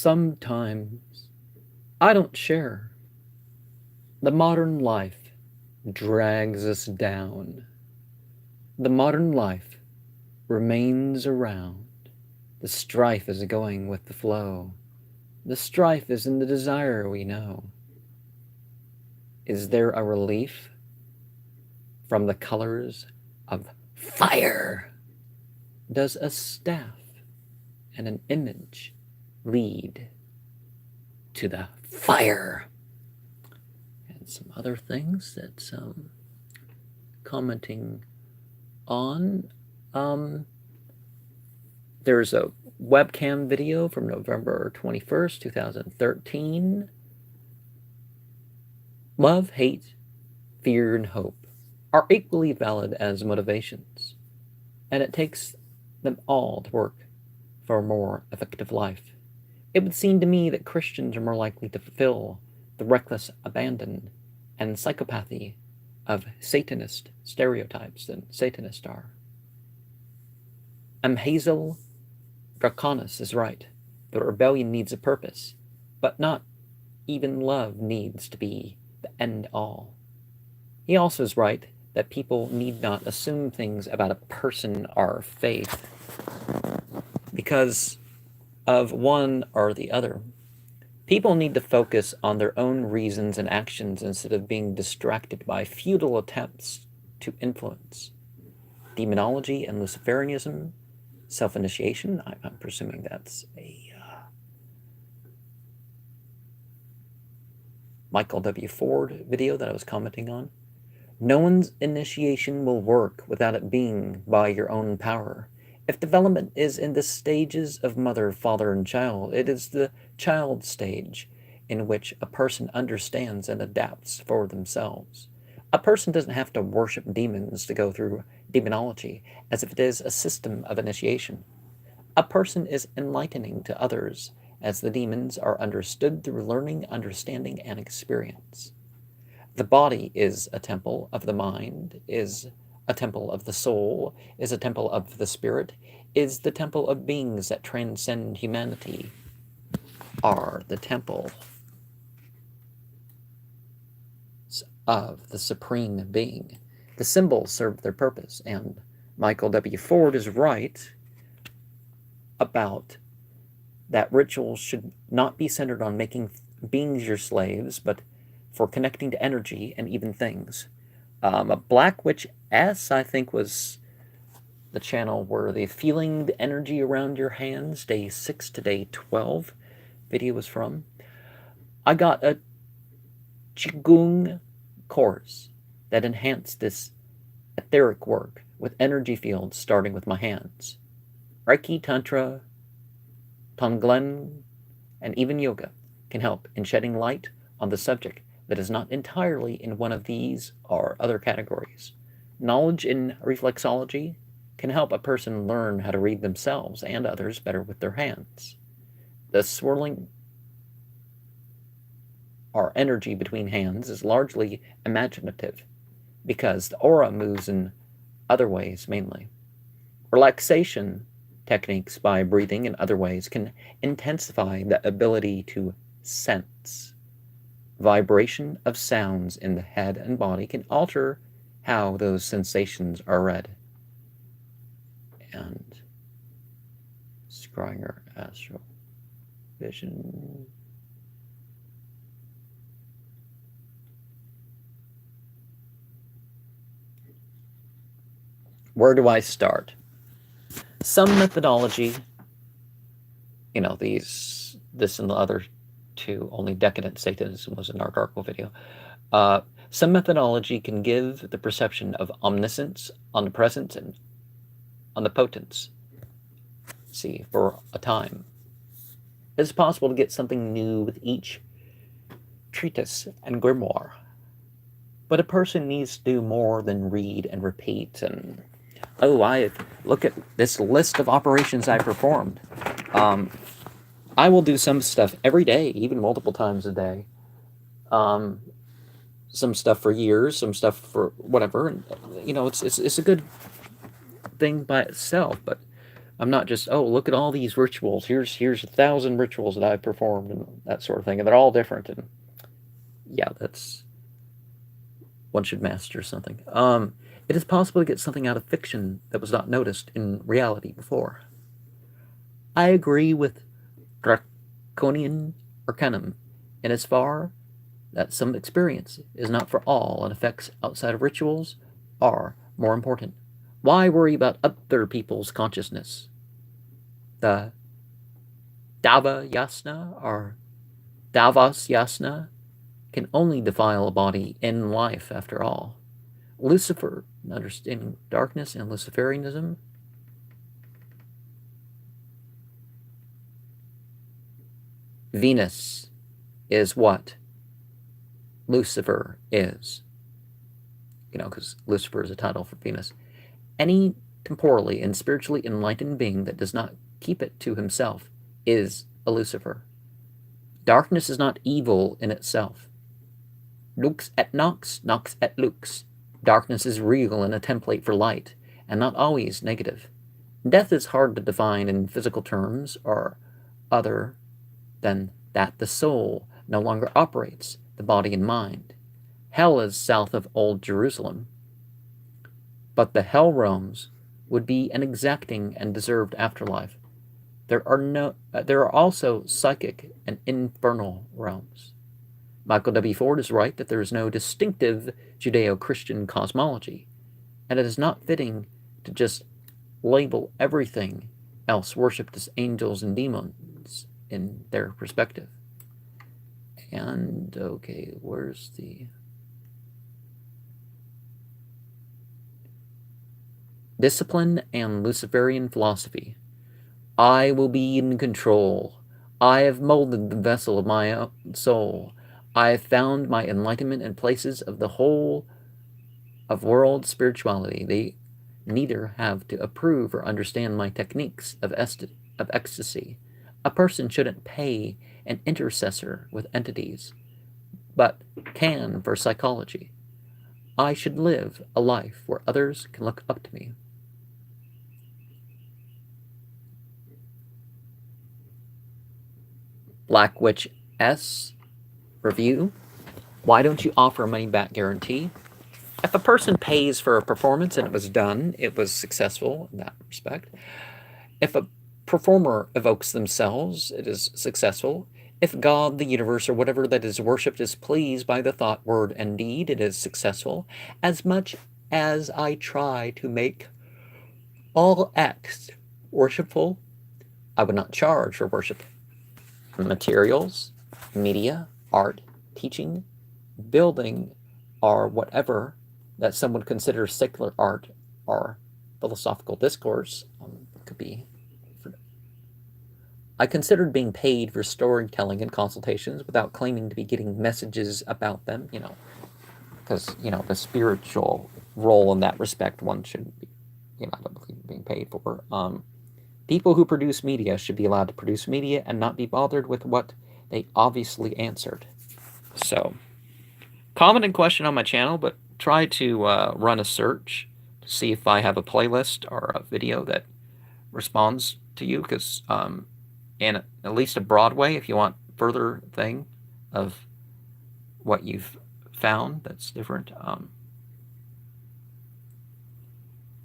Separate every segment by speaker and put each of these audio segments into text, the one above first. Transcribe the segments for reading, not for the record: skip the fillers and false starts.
Speaker 1: Sometimes I don't share. The modern life drags us down. The modern life remains around. The strife is going with the flow. The strife is in the desire we know. Is there a relief from the colors of fire? Does a staff and an image lead to the fire? And some other things that commenting on. There's a webcam video from November 21st, 2013. Love, hate, fear, and hope are equally valid as motivations, and it takes them all to work for a more effective life. It would seem to me that Christians are more likely to fulfill the reckless abandon and psychopathy of Satanist stereotypes than Satanists are. Hazel Draconis is right. The rebellion needs a purpose, but not even love needs to be the end all. He also is right that people need not assume things about a person or faith because of one or the other. People need to focus on their own reasons and actions instead of being distracted by futile attempts to influence. Demonology and Luciferianism, self-initiation, I'm presuming that's a Michael W. Ford video that I was commenting on. No one's initiation will work without it being by your own power. If development is in the stages of mother, father, and child, it is the child stage in which a person understands and adapts for themselves. A person doesn't have to worship demons to go through demonology as if it is a system of initiation. A person is enlightening to others as the demons are understood through learning, understanding, and experience. The body is a temple of the mind, is a temple of the soul, is a temple of the spirit, is the temple of beings that transcend humanity, are the temple of the supreme being. The symbols serve their purpose, and Michael W. Ford is right about that rituals should not be centered on making beings your slaves, but for connecting to energy and even things. A Black Witch S, I think, was the channel where the feeling the energy around your hands, day 6 to day 12 video was from. I got a Qigong course that enhanced this etheric work with energy fields starting with my hands. Reiki, Tantra, Tonglen, and even yoga can help in shedding light on the subject that is not entirely in one of these or other categories. Knowledge in reflexology can help a person learn how to read themselves and others better with their hands. The swirling or energy between hands is largely imaginative because the aura moves in other ways mainly. Relaxation techniques by breathing in other ways can intensify the ability to sense. Vibration of sounds in the head and body can alter how those sensations are read. And Scryer Astral Vision. Where do I start? Some methodology, this and the other two, only Decadent Satanism was a Nargargole video. Some methodology can give the perception of omniscience, omnipresence, and omnipotence, for a time. It's possible to get something new with each treatise and grimoire. But a person needs to do more than read and repeat and I look at this list of operations I performed. I will do some stuff every day, even multiple times a day. Some stuff for years, some stuff for whatever. And, it's a good thing by itself. But I'm not just, oh, look at all these rituals. Here's 1,000 rituals that I've performed and that sort of thing, and they're all different. And yeah, that's one should master something. It is possible to get something out of fiction that was not noticed in reality before. I agree with Draconian Arcanum in as far that some experience is not for all and effects outside of rituals are more important. Why worry about other people's consciousness? The Dava Yasna or Davas Yasna can only defile a body in life after all. Lucifer, understanding darkness and Luciferianism. Venus is what Lucifer is. Because Lucifer is a title for Venus. Any temporally and spiritually enlightened being that does not keep it to himself is a Lucifer. Darkness is not evil in itself. Lux et nox, nox et lux. Darkness is real and a template for light, and not always negative. Death is hard to define in physical terms, or other than that the soul no longer operates the body and mind. Hell is south of Old Jerusalem, but the hell realms would be an exacting and deserved afterlife. There are also psychic and infernal realms. Michael W. Ford is right that there is no distinctive Judeo-Christian cosmology, and it is not fitting to just label everything else worshipped as angels and demons in their perspective. And, okay, where's the... Discipline and Luciferian philosophy. I will be in control. I have molded the vessel of my own soul. I have found my enlightenment in places of the whole of world spirituality. They neither have to approve or understand my techniques of ecstasy. A person shouldn't pay an intercessor with entities, but can for psychology. I should live a life where others can look up to me. Black Witch S review. Why don't you offer a money-back guarantee? If a person pays for a performance and it was done, it was successful in that respect. If a performer evokes themselves, it is successful. If God, the universe, or whatever that is worshipped is pleased by the thought, word, and deed, it is successful. As much as I try to make all acts worshipful, I would not charge for worship. Materials, media, art, teaching, building, or whatever that some would consider secular art or philosophical discourse could be. I considered being paid for storytelling and consultations without claiming to be getting messages about them, because, the spiritual role in that respect, one should be, I don't believe in being paid for. People who produce media should be allowed to produce media and not be bothered with what they obviously answered. So, comment and question on my channel, but try to run a search to see if I have a playlist or a video that responds to you, because and at least a broad way, if you want further thing of what you've found that's different.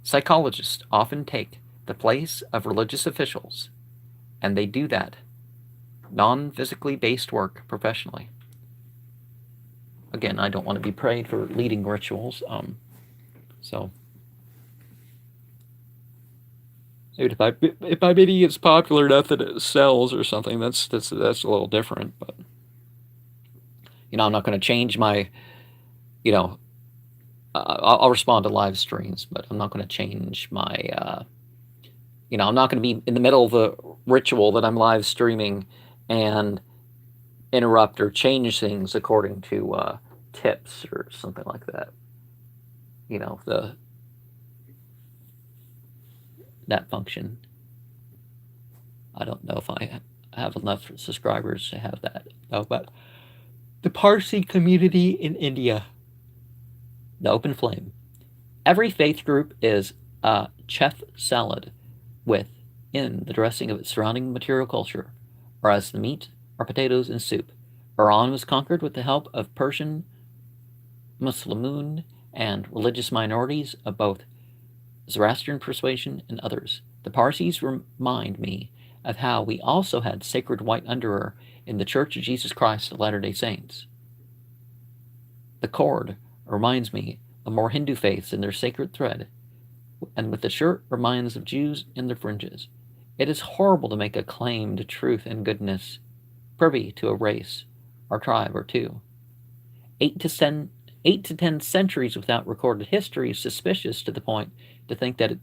Speaker 1: Psychologists often take the place of religious officials, and they do that non-physically based work professionally. Again, I don't want to be paid for leading rituals, so if my video gets popular enough that it sells or something, that's a little different. But I'm not going to change my, I'll respond to live streams, but I'm not going to change my, I'm not going to be in the middle of a ritual that I'm live streaming and interrupt or change things according to tips or something like that. That function. I don't know if I have enough subscribers to have that. No, but the Parsi community in India, the Open Flame. Every faith group is a chef salad with in the dressing of its surrounding material culture, or as the meat or potatoes in soup. Iran was conquered with the help of Persian, Muslimun, and religious minorities of both Zoroastrian persuasion and others. The Parsis remind me of how we also had sacred white underwear in the Church of Jesus Christ of Latter-day Saints. The cord reminds me of more Hindu faiths in their sacred thread, and with the shirt reminds of Jews in their fringes. It is horrible to make a claim to truth and goodness, privy to a race, or tribe, or two. 8 to 10 centuries without recorded history is suspicious to the point to think that it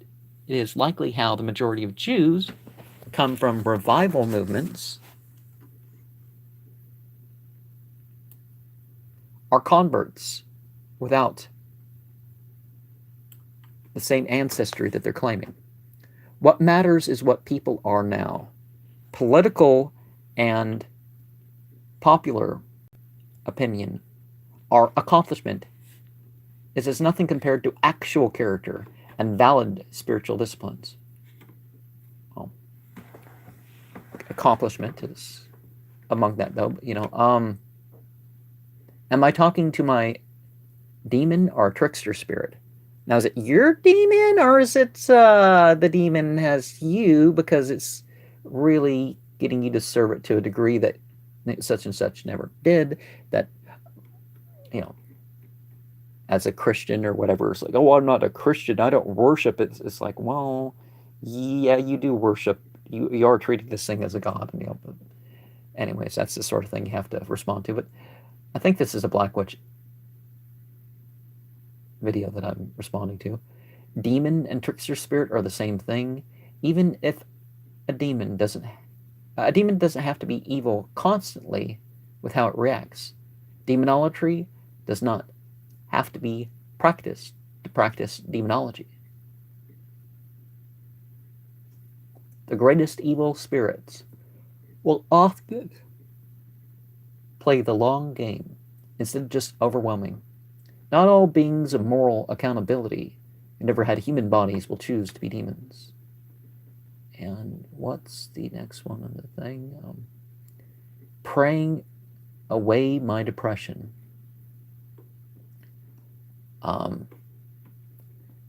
Speaker 1: is likely how the majority of Jews come from revival movements are converts without the same ancestry that they're claiming. What matters is what people are now. Political and popular opinion or accomplishment is as nothing compared to actual character and valid spiritual disciplines. Well, accomplishment is among that, though. Am I talking to my demon or trickster spirit? Now, is it your demon, or is it the demon has you because it's really getting you to serve it to a degree that such and such never did? That, as a Christian or whatever, it's like, oh, I'm not a Christian, I don't worship. It's like, well, yeah, you do worship. You are treating this thing as a god. But anyways, that's the sort of thing you have to respond to. But I think this is a Black Witch video that I'm responding to. Demon and trickster spirit are the same thing. Even if a demon doesn't have to be evil constantly with how it reacts. Demonolatry does not have to be practiced to practice demonology. The greatest evil spirits will often play the long game instead of just overwhelming. Not all beings of moral accountability who never had human bodies will choose to be demons. And what's the next one on the thing? Praying away my depression.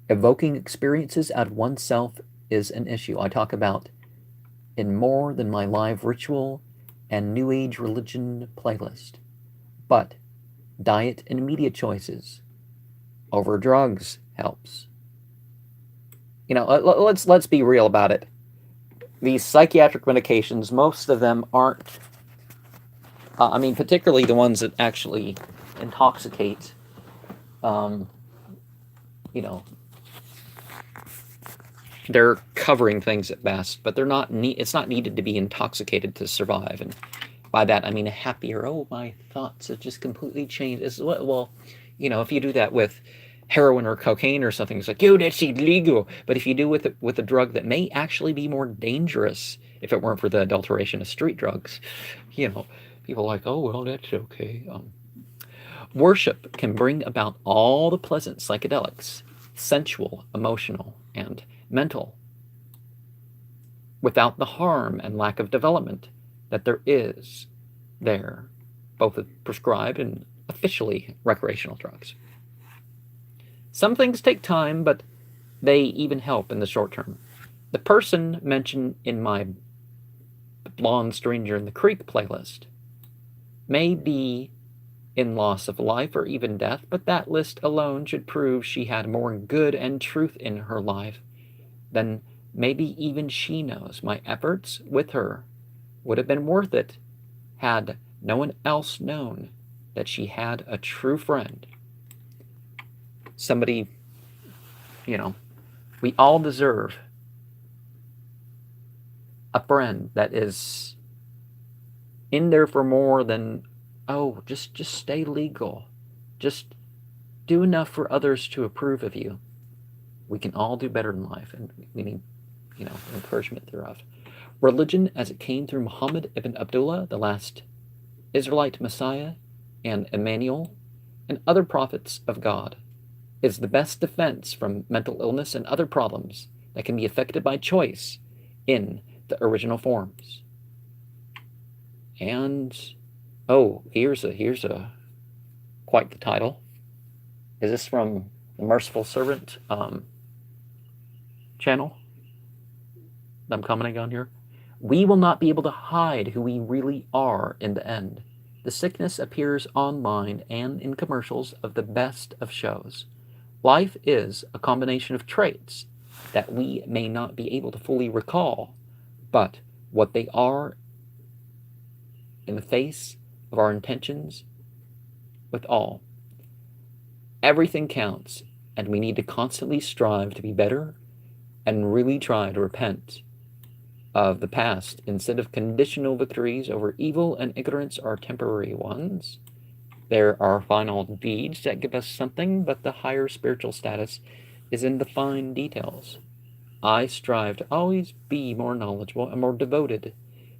Speaker 1: Evoking experiences out of oneself is an issue I talk about in more than my live ritual and New Age religion playlist. But diet and immediate choices over drugs helps. Let's be real about it. These psychiatric medications, most of them aren't, particularly the ones that actually intoxicate, they're covering things at best, but they're not. It's not needed to be intoxicated to survive. And by that I mean a happier. Oh, my thoughts have just completely changed. If you do that with heroin or cocaine or something, it's like, yo, that's illegal. But if you do with a drug that may actually be more dangerous if it weren't for the adulteration of street drugs, people are like, oh, well, that's okay. Worship can bring about all the pleasant psychedelics, sensual, emotional, and mental, without the harm and lack of development that there is there, both with prescribed and officially recreational drugs. Some things take time, but they even help in the short term. The person mentioned in my Blonde Stranger in the Creek playlist may be in loss of life or even death, but that list alone should prove she had more good and truth in her life than maybe even she knows. My efforts with her would have been worth it had no one else known that she had a true friend. Somebody, we all deserve a friend that is in there for more than, oh, just stay legal. Just do enough for others to approve of you. We can all do better in life, and we need, encouragement thereof. Religion, as it came through Muhammad ibn Abdullah, the last Israelite Messiah, and Emmanuel, and other prophets of God, is the best defense from mental illness and other problems that can be affected by choice in the original forms. And oh, here's a quite the title. Is this from the Merciful Servant channel that I'm commenting on here? We will not be able to hide who we really are in the end. The sickness appears online and in commercials of the best of shows. Life is a combination of traits that we may not be able to fully recall, but what they are in the face of our intentions with all. Everything counts, and we need to constantly strive to be better and really try to repent of the past instead of conditional victories over evil and ignorance are temporary ones. There are final deeds that give us something, but the higher spiritual status is in the fine details. I strive to always be more knowledgeable and more devoted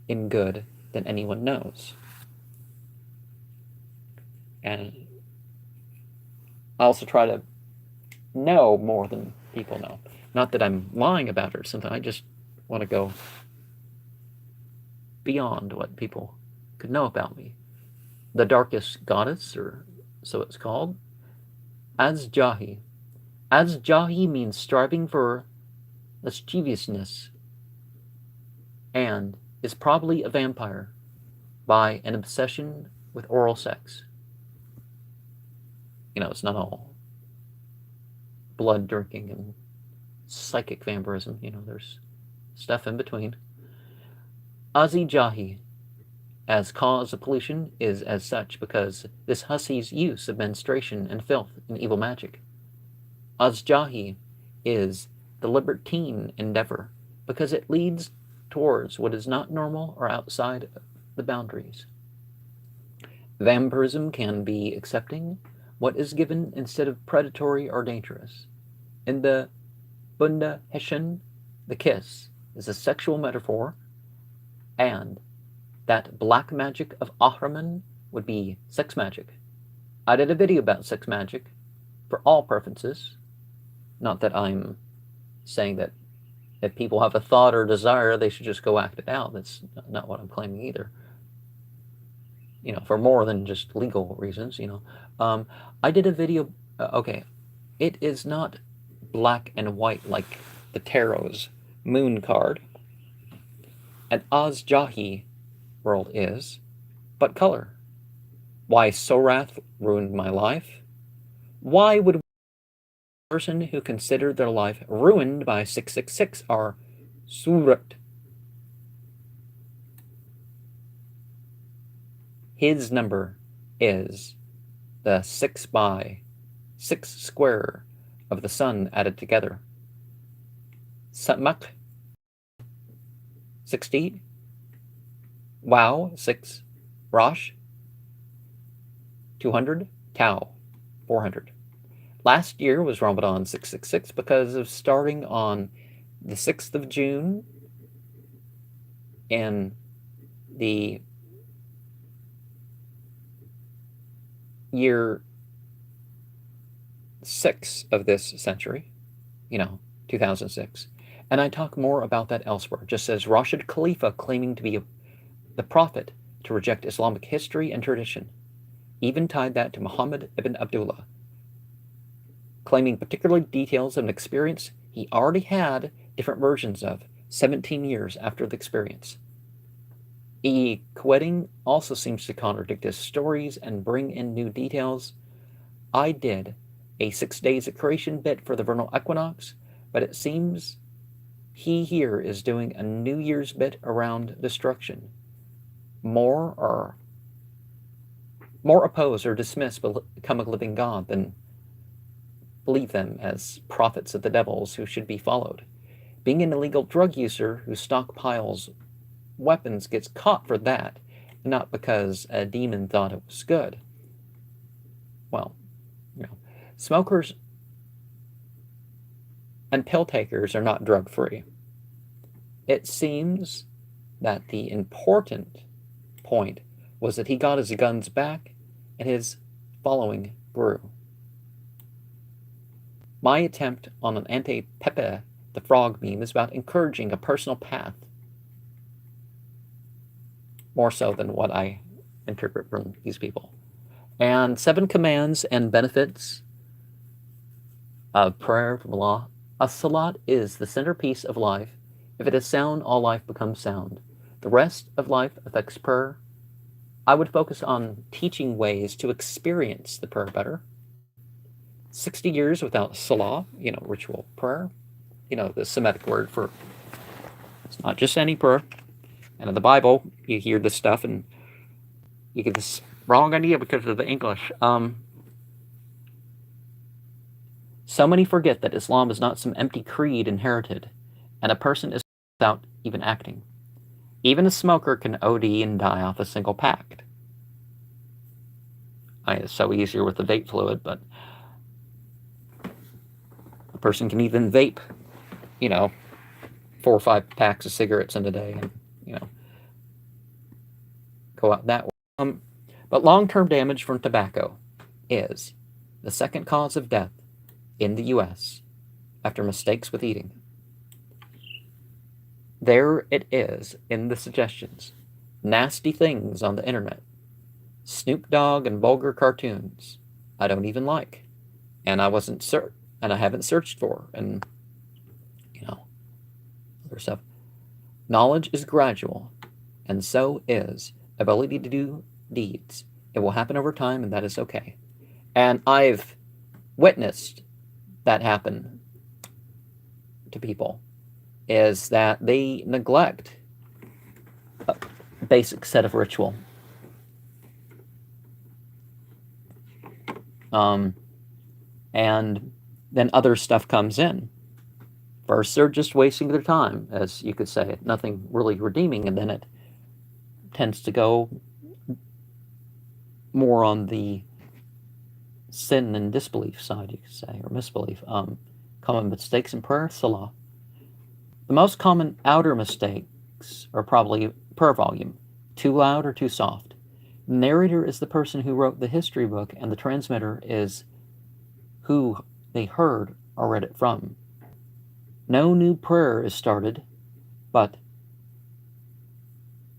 Speaker 1: in good than anyone knows. And I also try to know more than people know. Not that I'm lying about it or something, I just want to go beyond what people could know about me. The darkest goddess, or so it's called, Azjahi. Azjahi means striving for lasciviousness and is probably a vampire by an obsession with oral sex. You know, it's not all blood drinking and psychic vampirism. You know, there's stuff in between. Azjahi, as cause of pollution, is as such because this hussy's use of menstruation and filth and evil magic. Azjahi is the libertine endeavor because it leads towards what is not normal or outside the boundaries. Vampirism can be accepting what is given instead of predatory or dangerous. In the Bunda Heshen, the kiss is a sexual metaphor, and that black magic of Ahriman would be sex magic. I did a video about sex magic for all preferences. Not that I'm saying that if people have a thought or desire, they should just go act it out. That's not what I'm claiming either. You know, for more than just legal reasons, you know. I did a video, okay, it is not black and white like the tarot's moon card. An Azjahi world is, but color. Why Sorath ruined my life? Why would a person who considered their life ruined by 666 are Surat? His number is the 6 by 6 square of the sun added together. Satmak 60, Wow 6, Rosh 200, Tau 400. Last year was Ramadan 666 because of starting on the 6th of June in the year 6 of this century, you know, 2006. And I talk more about that elsewhere, just as Rashid Khalifa claiming to be the prophet to reject Islamic history and tradition, even tied that to Muhammad ibn Abdullah, claiming particular details of an experience he already had different versions of 17 years after the experience. Quetting also seems to contradict his stories and bring in new details. I did a 6 days of creation bit for the vernal equinox, but it seems he here is doing a New Year's bit around destruction. More oppose or dismiss become a living God than believe them as prophets of the devils who should be followed. Being an illegal drug user who stockpiles weapons gets caught for that, not because a demon thought it was good. Well, you know, smokers and pill takers are not drug-free. It seems that the important point was that he got his guns back and his following grew. My attempt on an anti-Pepe the frog meme is about encouraging a personal path, more so than what I interpret from these people. And 7 commands and benefits of prayer from Allah. A salat is the centerpiece of life. If it is sound, all life becomes sound. The rest of life affects prayer. I would focus on teaching ways to experience the prayer better. 60 years without salah, ritual prayer, the Semitic word for, it's not just any prayer. And in the Bible, you hear this stuff and you get this wrong idea because of the English. So many forget that Islam is not some empty creed inherited, and a person is without even acting. Even a smoker can OD and die off a single pack. It's so easier with the vape fluid, but a person can even vape, 4 or 5 packs of cigarettes in a day, and go out that way. But long-term damage from tobacco is the second cause of death in the U.S. after mistakes with eating. There it is in the suggestions. Nasty things on the internet. Snoop Dogg and vulgar cartoons I don't even like. And I haven't searched for, and other stuff. Knowledge is gradual, and so is ability to do deeds. It will happen over time, and that is okay. And I've witnessed that happen to people, is that they neglect a basic set of ritual. And then other stuff comes in. First, they're just wasting their time, as you could say, nothing really redeeming, and then it tends to go more on the sin and disbelief side, you could say, or misbelief. Common mistakes in prayer, salah. The most common outer mistakes are probably prayer volume, too loud or too soft. The narrator is the person who wrote the history book, and the transmitter is who they heard or read it from. No new prayer is started, but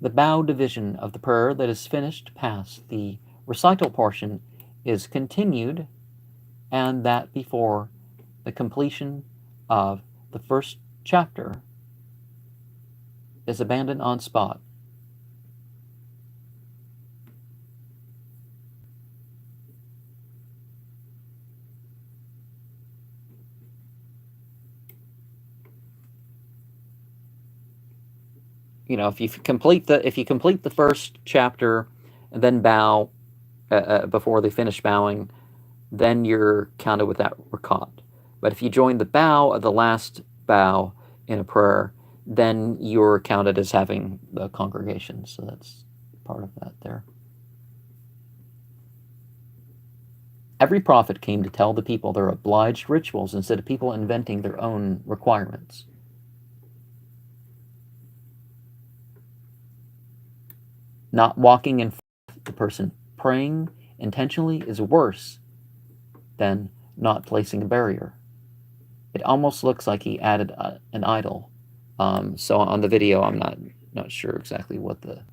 Speaker 1: the bow division of the prayer that is finished past the recital portion is continued, and that before the completion of the first chapter is abandoned on spot. If you complete the first chapter and then bow before they finish bowing, then you're counted with that rakat. But if you join the bow of the last bow in a prayer, then you're counted as having the congregation. So that's part of that there. Every prophet came to tell the people their obliged rituals instead of people inventing their own requirements. Not walking in front of the person praying intentionally is worse than not placing a barrier. It almost looks like he added an idol. So on the video, I'm not sure exactly what the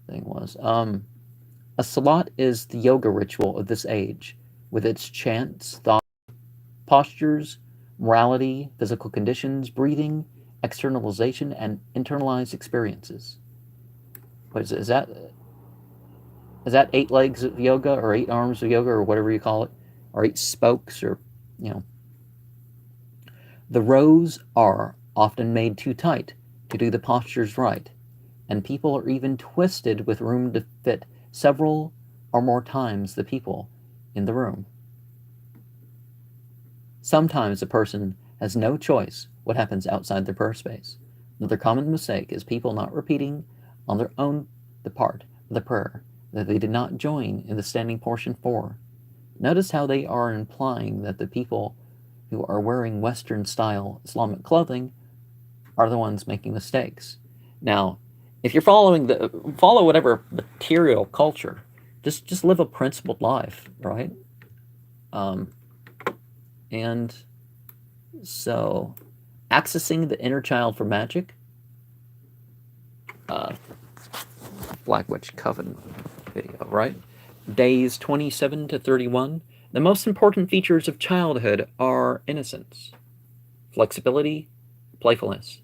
Speaker 1: thing was. A salat is the yoga ritual of this age, with its chants, thoughts, postures, morality, physical conditions, breathing, externalization, and internalized experiences. What is it? Is that 8 legs of yoga, or 8 arms of yoga, or whatever you call it, or 8 spokes, or The rows are often made too tight to do the postures right, and people are even twisted with room to fit several or more times the people in the room. Sometimes a person has no choice what happens outside their prayer space. Another common mistake is people not repeating on their own the part of the prayer that they did not join in the standing portion for. Notice how they are implying that the people who are wearing Western-style Islamic clothing are the ones making mistakes. Now, if you're follow whatever material culture, just live a principled life, right? And so Accessing the inner child for magic. Black Witch Coven video, right? Days 27 to 31. The most important features of childhood are innocence, flexibility, playfulness.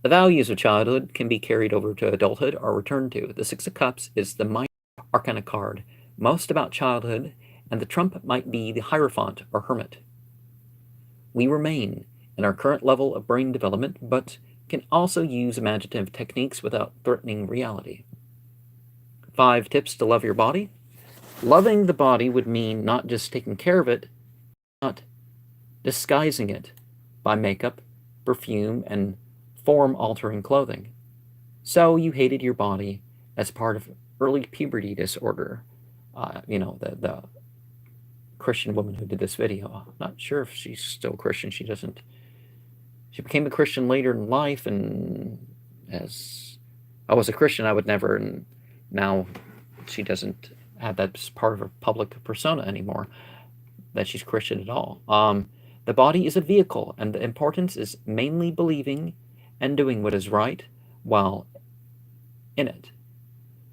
Speaker 1: The values of childhood can be carried over to adulthood or returned to. The Six of Cups is the minor arcana card, most about childhood, and the trump might be the Hierophant or Hermit. We remain in our current level of brain development, but can also use imaginative techniques without threatening reality. 5 tips to love your body. Loving the body would mean not just taking care of it, not disguising it by makeup, perfume, and form-altering clothing. So you hated your body as part of early puberty disorder. The Christian woman who did this video. I'm not sure if she's still Christian. She became a Christian later in life, and as I was a Christian, I would never, and now she doesn't have that as part of her public persona anymore, that she's Christian at all. The body is a vehicle, and the importance is mainly believing and doing what is right while in it.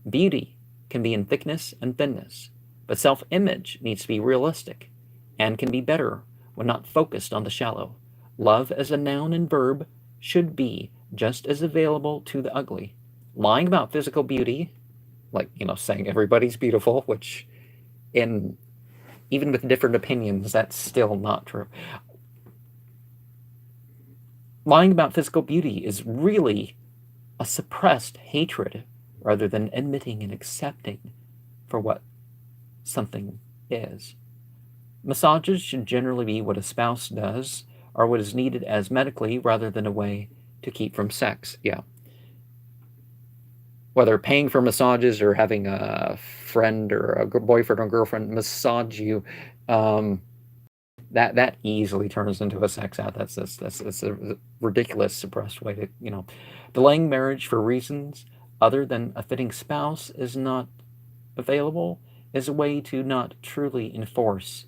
Speaker 1: Beauty can be in thickness and thinness, but self-image needs to be realistic and can be better when not focused on the shallow. Love as a noun and verb should be just as available to the ugly. Lying about physical beauty, like, saying everybody's beautiful, which even with different opinions, that's still not true. Lying about physical beauty is really a suppressed hatred rather than admitting and accepting for what something is. Massages should generally be what a spouse does or what is needed as medically rather than a way to keep from sex. Yeah. Whether paying for massages or having a friend or a boyfriend or girlfriend massage you, that easily turns into a sex act. That's a ridiculous, suppressed way to, delaying marriage for reasons other than a fitting spouse is not available is a way to not truly enforce